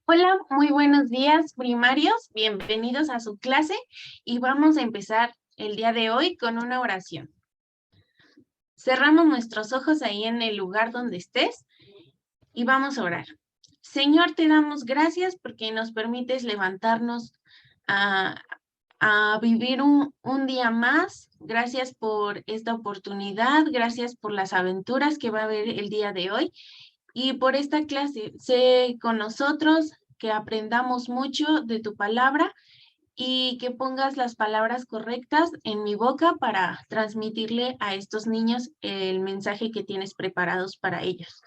Hola, muy buenos días, primarios. Bienvenidos a su clase y vamos a empezar el día de hoy con una oración. Cerramos nuestros ojos ahí en el lugar donde estés y vamos a orar. Señor, te damos gracias porque nos permites levantarnos a, a vivir un día más. Gracias por esta oportunidad, gracias por las aventuras que va a haber el día de hoy y por esta clase. Sé con nosotros, que aprendamos mucho de tu palabra y que pongas las palabras correctas en mi boca para transmitirle a estos niños el mensaje que tienes preparados para ellos.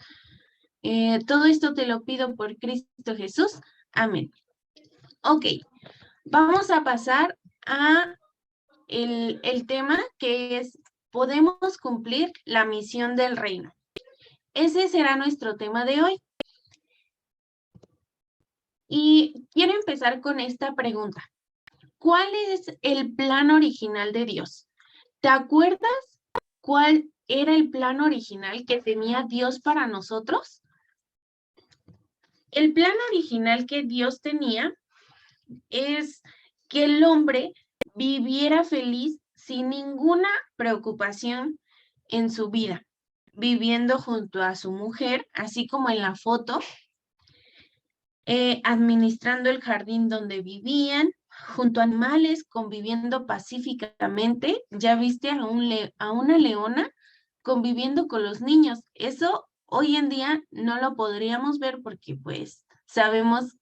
Todo esto te lo pido por Cristo Jesús. Amén. Ok, vamos a pasar a el tema que es: ¿podemos cumplir la misión del reino? Ese será nuestro tema de hoy. Y quiero empezar con esta pregunta. ¿Cuál es el plan original de Dios? ¿Te acuerdas cuál era el plan original que tenía Dios para nosotros? El plan original que Dios tenía es que el hombre viviera feliz sin ninguna preocupación en su vida, viviendo junto a su mujer, así como en la foto, administrando el jardín donde vivían, junto a animales, conviviendo pacíficamente. Ya viste a una leona conviviendo con los niños. Eso hoy en día no lo podríamos ver porque pues sabemos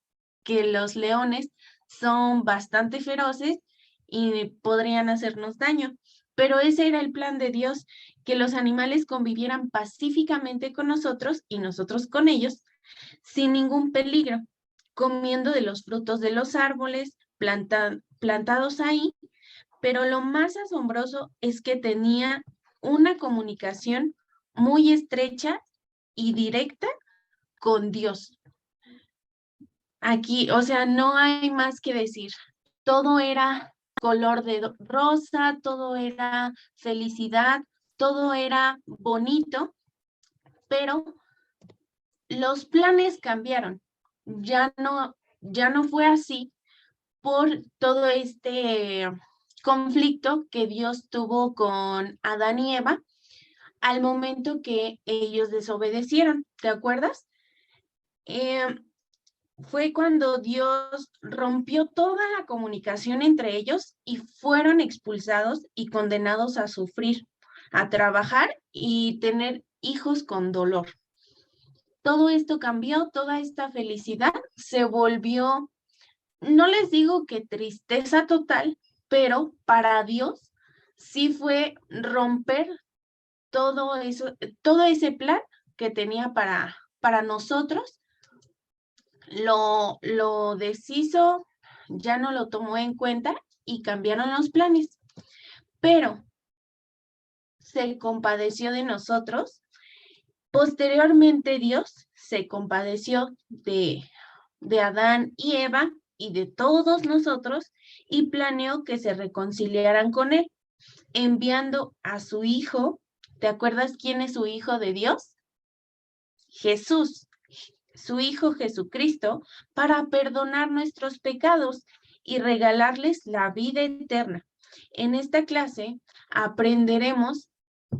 que los leones son bastante feroces y podrían hacernos daño. Pero ese era el plan de Dios, que los animales convivieran pacíficamente con nosotros y nosotros con ellos sin ningún peligro, comiendo de los frutos de los árboles plantados ahí. Pero lo más asombroso es que tenía una comunicación muy estrecha y directa con Dios. Aquí, o sea, no hay más que decir. Todo era color de rosa, todo era felicidad, todo era bonito, pero los planes cambiaron. Ya no fue así por todo este conflicto que Dios tuvo con Adán y Eva al momento que ellos desobedecieron. ¿Te acuerdas? Eh, Fue cuando Dios rompió toda la comunicación entre ellos y fueron expulsados y condenados a sufrir, a trabajar y tener hijos con dolor. Todo esto cambió, toda esta felicidad se volvió, no les digo que tristeza total, pero para Dios sí fue romper todo eso, todo ese plan que tenía para nosotros. Lo deshizo, ya no lo tomó en cuenta y cambiaron los planes, pero se compadeció de nosotros. Posteriormente Dios se compadeció de Adán y Eva y de todos nosotros y planeó que se reconciliaran con él, enviando a su hijo. ¿Te acuerdas quién es su hijo de Dios? Jesús, su hijo Jesucristo, para perdonar nuestros pecados y regalarles la vida eterna. En esta clase aprenderemos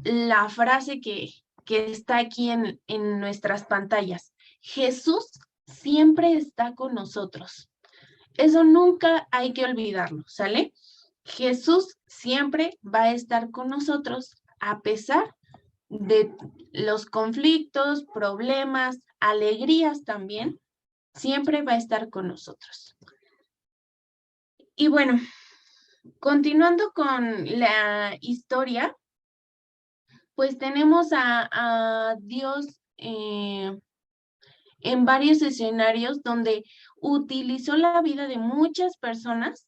la frase que está aquí en nuestras pantallas. Jesús siempre está con nosotros. Eso nunca hay que olvidarlo, ¿sale? Jesús siempre va a estar con nosotros a pesar de los conflictos, problemas, alegrías también, siempre va a estar con nosotros. Y bueno, continuando con la historia, pues tenemos a Dios en varios escenarios donde utilizó la vida de muchas personas.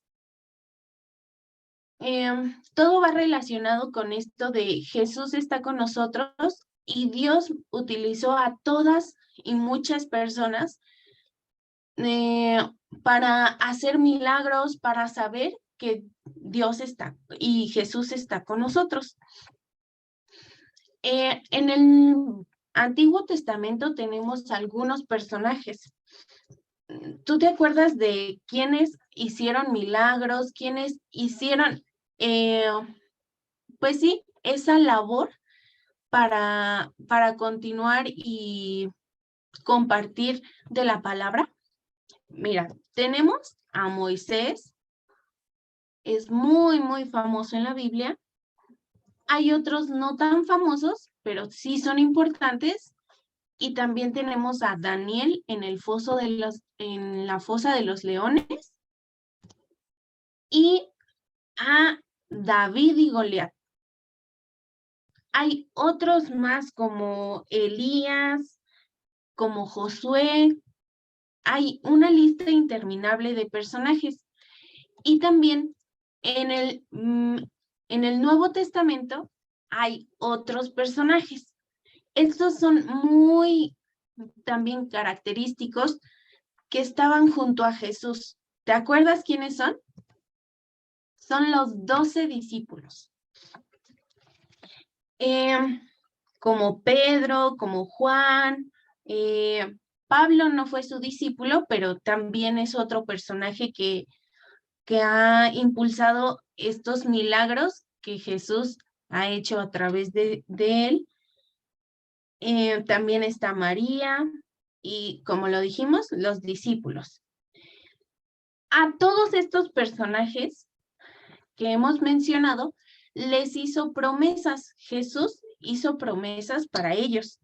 Todo va relacionado con esto de Jesús está con nosotros y Dios utilizó a todas y muchas personas eh, para hacer milagros, para saber que Dios está y Jesús está con nosotros. En el Antiguo Testamento tenemos algunos personajes. ¿tú te acuerdas de quiénes hicieron milagros, quiénes hicieron, pues sí, esa labor para continuar y compartir de la palabra? Mira, tenemos a Moisés, es muy, muy famoso en la Biblia. Hay otros no tan famosos, pero sí son importantes. Y también tenemos a Daniel en en la fosa de los leones y a David y Goliat. Hay otros más como Elías, como Josué. Hay una lista interminable de personajes. Y también en en el Nuevo Testamento hay otros personajes. Estos son muy también característicos que estaban junto a Jesús. ¿Te acuerdas quiénes son? Son los 12 discípulos. Como Pedro, como Juan, Pablo no fue su discípulo, pero también es otro personaje que ha impulsado estos milagros que Jesús ha hecho a través de él. También está María y, como lo dijimos, los discípulos. A todos estos personajes que hemos mencionado, les hizo promesas. Jesús hizo promesas para ellos.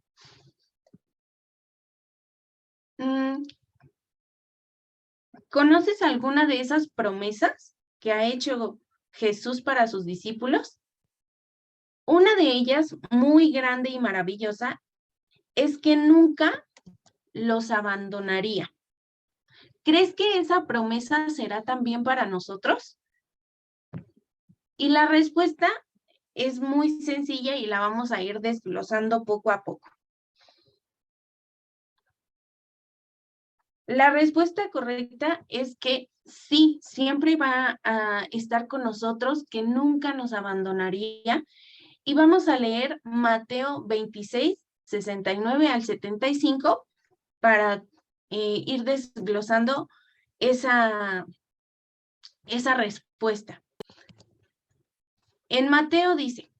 ¿Conoces alguna de esas promesas que ha hecho Jesús para sus discípulos? Una de ellas, muy grande y maravillosa, es que nunca los abandonaría. ¿Crees que esa promesa será también para nosotros? Y la respuesta es muy sencilla y la vamos a ir desglosando poco a poco. La respuesta correcta es que sí, siempre va a estar con nosotros, que nunca nos abandonaría. Y vamos a leer Mateo 26, 69 al 75 para ir desglosando esa respuesta. En Mateo dice,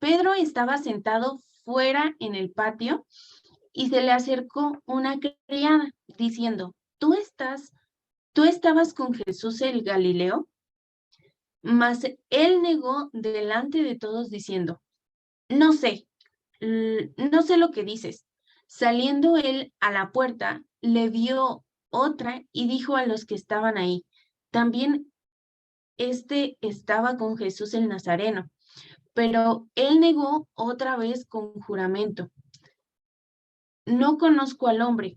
Pedro estaba sentado fuera en el patio y se le acercó una criada diciendo, ¿tú estabas con Jesús el Galileo? Mas él negó delante de todos diciendo, no sé, no sé lo que dices. Saliendo él a la puerta, le vio otra y dijo a los que estaban ahí, también este estaba con Jesús el Nazareno. Pero él negó otra vez con juramento, no conozco al hombre.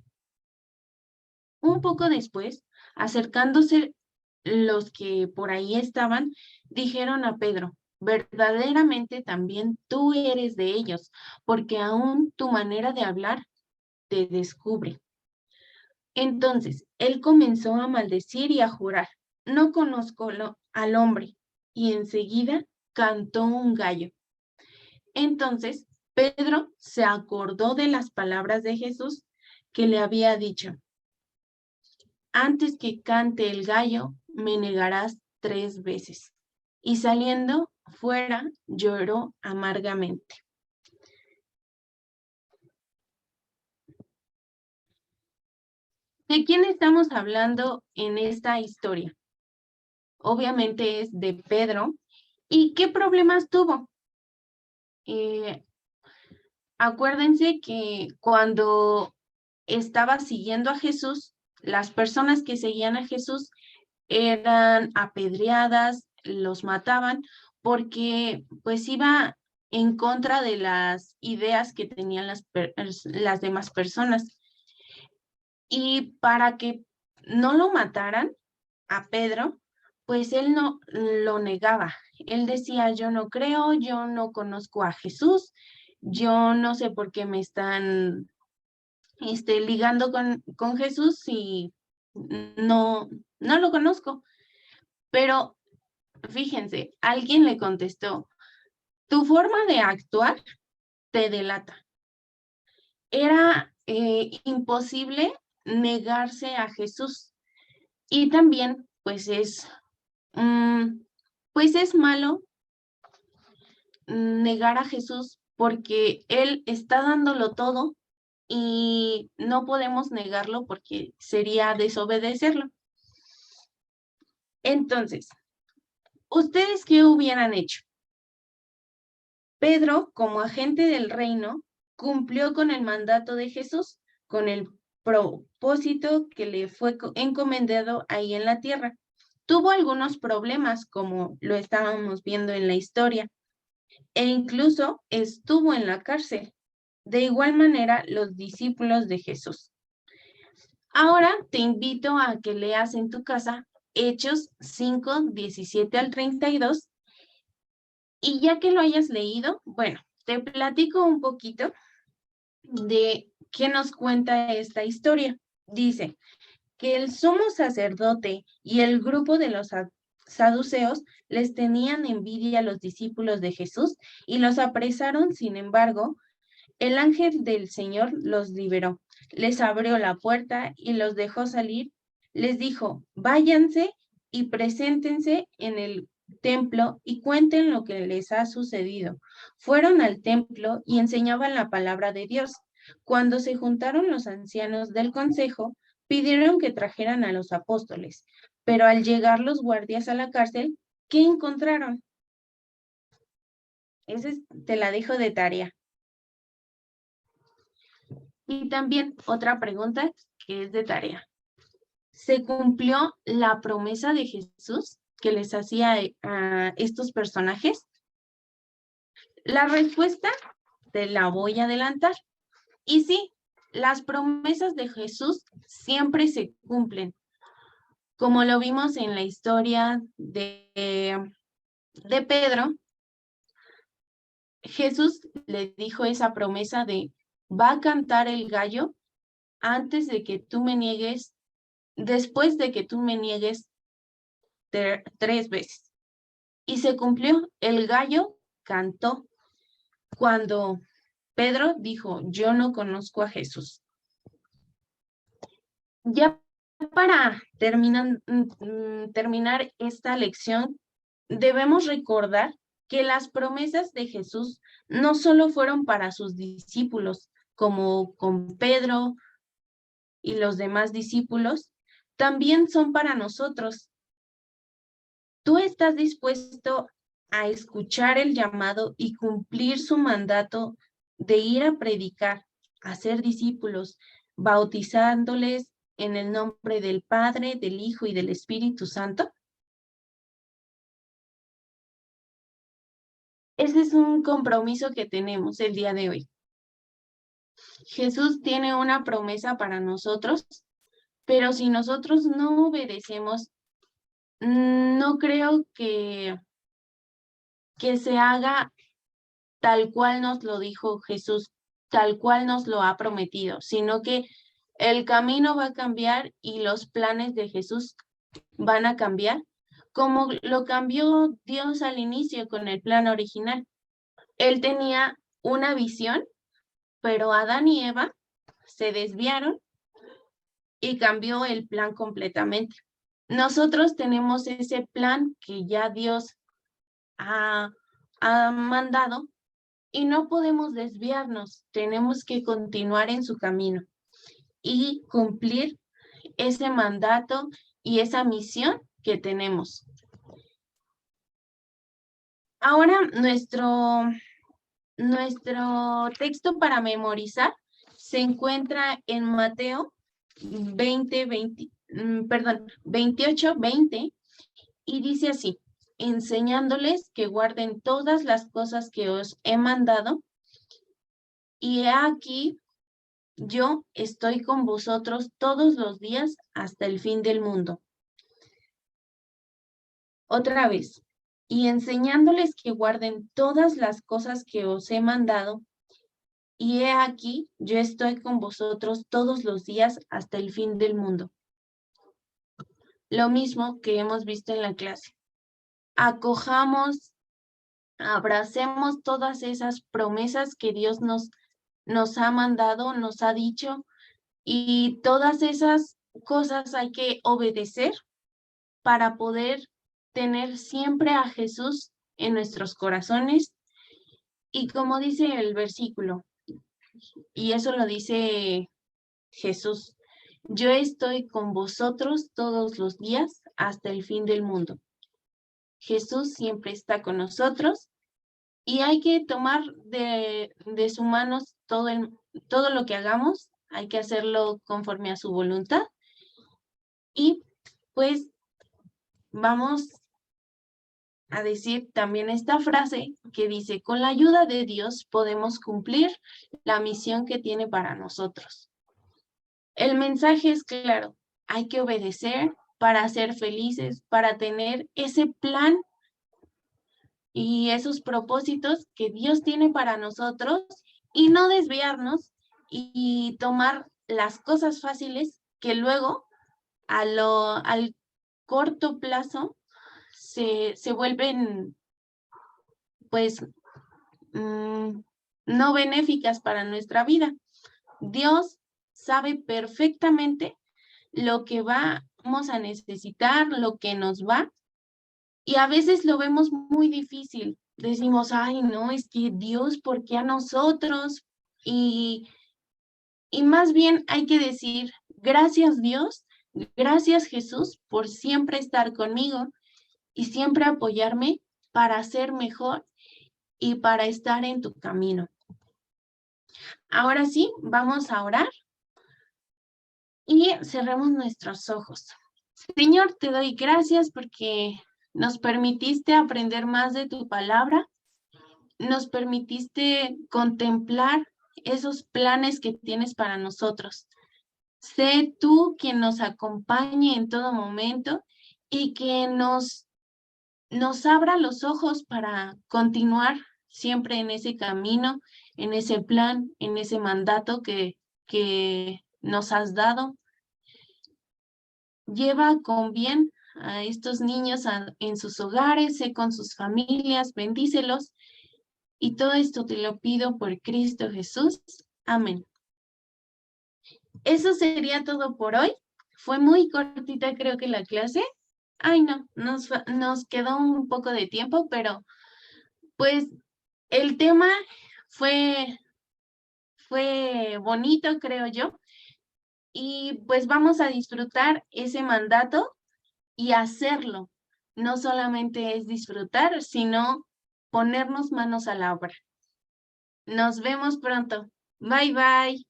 Un poco después, acercándose los que por ahí estaban, dijeron a Pedro, verdaderamente también tú eres de ellos, porque aún tu manera de hablar te descubre. Entonces él comenzó a maldecir y a jurar, no conozco al hombre, y enseguida cantó un gallo. Entonces Pedro se acordó de las palabras de Jesús que le había dicho, antes que cante el gallo, me negarás 3 veces. Y saliendo fuera, lloró amargamente. ¿De quién estamos hablando en esta historia? Obviamente es de Pedro. ¿Y qué problemas tuvo? Acuérdense que cuando estaba siguiendo a Jesús, las personas que seguían a Jesús eran apedreadas, los mataban, porque pues iba en contra de las ideas que tenían las demás personas. Y para que no lo mataran a Pedro, pues él no lo negaba. Él decía, yo no creo, yo no conozco a Jesús, yo no sé por qué me están ligando con Jesús y no lo conozco. Pero fíjense, alguien le contestó, tu forma de actuar te delata. Era imposible negarse a Jesús. Y también, pues es malo negar a Jesús porque Él está dándolo todo y no podemos negarlo porque sería desobedecerlo. Entonces, ¿ustedes qué hubieran hecho? Pedro, como agente del reino, cumplió con el mandato de Jesús, con el propósito que le fue encomendado ahí en la tierra. Tuvo algunos problemas, como lo estábamos viendo en la historia, e incluso estuvo en la cárcel. De igual manera, los discípulos de Jesús. Ahora te invito a que leas en tu casa Hechos 5, 17 al 32. Y ya que lo hayas leído, bueno, te platico un poquito de qué nos cuenta esta historia. Dice que el sumo sacerdote y el grupo de los saduceos les tenían envidia a los discípulos de Jesús y los apresaron. Sin embargo, el ángel del Señor los liberó, les abrió la puerta y los dejó salir. Les dijo, váyanse y preséntense en el templo y cuenten lo que les ha sucedido. Fueron al templo y enseñaban la palabra de Dios. Cuando se juntaron los ancianos del consejo, pidieron que trajeran a los apóstoles, pero al llegar los guardias a la cárcel, ¿qué encontraron? Te la dejo de tarea. Y también otra pregunta que es de tarea. ¿Se cumplió la promesa de Jesús que les hacía a estos personajes? La respuesta te la voy a adelantar. Y sí, las promesas de Jesús siempre se cumplen. Como lo vimos en la historia de Pedro, Jesús le dijo esa promesa de, va a cantar el gallo antes de que tú me niegues, después de que tú me niegues 3 veces. Y se cumplió, el gallo cantó cuando Pedro dijo, yo no conozco a Jesús. Ya para terminar esta lección, debemos recordar que las promesas de Jesús no solo fueron para sus discípulos, como con Pedro y los demás discípulos, también son para nosotros. ¿Tú estás dispuesto a escuchar el llamado y cumplir su mandato de ir a predicar, a ser discípulos, bautizándoles en el nombre del Padre, del Hijo y del Espíritu Santo? Ese es un compromiso que tenemos el día de hoy. Jesús tiene una promesa para nosotros, pero si nosotros no obedecemos, no creo que se haga tal cual nos lo dijo Jesús, tal cual nos lo ha prometido, sino que el camino va a cambiar y los planes de Jesús van a cambiar, como lo cambió Dios al inicio con el plan original. Él tenía una visión, pero Adán y Eva se desviaron y cambió el plan completamente. Nosotros tenemos ese plan que ya Dios ha mandado y no podemos desviarnos, tenemos que continuar en su camino y cumplir ese mandato y esa misión que tenemos. Ahora nuestro texto para memorizar se encuentra en Mateo 28, 20 y dice así, enseñándoles que guarden todas las cosas que os he mandado, y he aquí, yo estoy con vosotros todos los días hasta el fin del mundo. Otra vez, y enseñándoles que guarden todas las cosas que os he mandado, y he aquí, yo estoy con vosotros todos los días hasta el fin del mundo. Lo mismo que hemos visto en la clase. Acojamos, abracemos todas esas promesas que Dios nos ha mandado, nos ha dicho, Y todas esas cosas hay que obedecer para poder tener siempre a Jesús en nuestros corazones. Y como dice el versículo, y eso lo dice Jesús, yo estoy con vosotros todos los días hasta el fin del mundo. Jesús siempre está con nosotros y hay que tomar de sus manos todo lo que hagamos, hay que hacerlo conforme a su voluntad. Y pues vamos a decir también esta frase que dice, con la ayuda de Dios podemos cumplir la misión que tiene para nosotros. El mensaje es claro, hay que obedecer para ser felices, para tener ese plan y esos propósitos que Dios tiene para nosotros y no desviarnos y tomar las cosas fáciles que luego al corto plazo se vuelven pues no benéficas para nuestra vida. Dios sabe perfectamente lo que vamos a necesitar, lo que nos va, y a veces lo vemos muy difícil. Decimos, ay, no, es que Dios, ¿por qué a nosotros? Y más bien hay que decir, gracias Dios, gracias Jesús por siempre estar conmigo y siempre apoyarme para ser mejor y para estar en tu camino. Ahora sí, vamos a orar y cerremos nuestros ojos. Señor, te doy gracias porque nos permitiste aprender más de tu palabra, nos permitiste contemplar esos planes que tienes para nosotros. Sé tú quien nos acompañe en todo momento y que nos abra los ojos para continuar siempre en ese camino, en ese plan, en ese mandato que nos has dado. Lleva con bien a estos niños en sus hogares, sé con sus familias, bendícelos. Y todo esto te lo pido por Cristo Jesús. Amén. Eso sería todo por hoy. Fue muy cortita, creo que la clase. Ay, no, nos quedó un poco de tiempo, pero pues el tema fue bonito, creo yo. Y pues vamos a disfrutar ese mandato y hacerlo. No solamente es disfrutar, sino ponernos manos a la obra. Nos vemos pronto. Bye, bye.